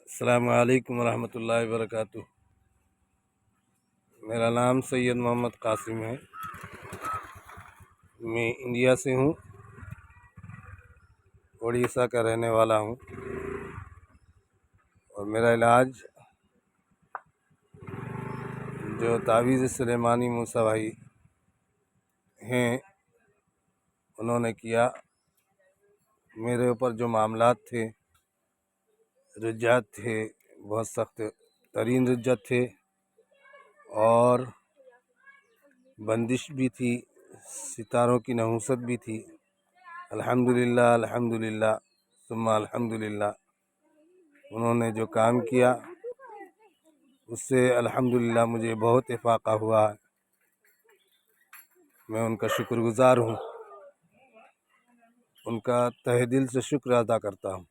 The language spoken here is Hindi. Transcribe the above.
अस्सलामु अलैकुम रहमतुल्लाहि व बरकातुहू। मेरा नाम सैयद मोहम्मद कासिम है। मैं इंडिया से हूँ, उड़ीसा का रहने वाला हूँ। और मेरा इलाज जो तावीज़ सुलेमानी मूसा भाई हैं उन्होंने किया। मेरे ऊपर जो मामलात थे, रुज्जात थे, बहुत सख्त तरीन रुज्जत थे और बंदिश भी थी, सितारों की नहुसत भी थी। अल्हम्दुलिल्लाह अल्हम्दुलिल्लाह सुम्मा अल्हम्दुलिल्लाह। उन्होंने जो काम किया उससे अल्हम्दुलिल्लाह मुझे बहुत इफ़ाक़ा हुआ है। मैं उनका शुक्रगुज़ार हूँ, उनका तहे दिल से शुक्र अदा करता हूँ।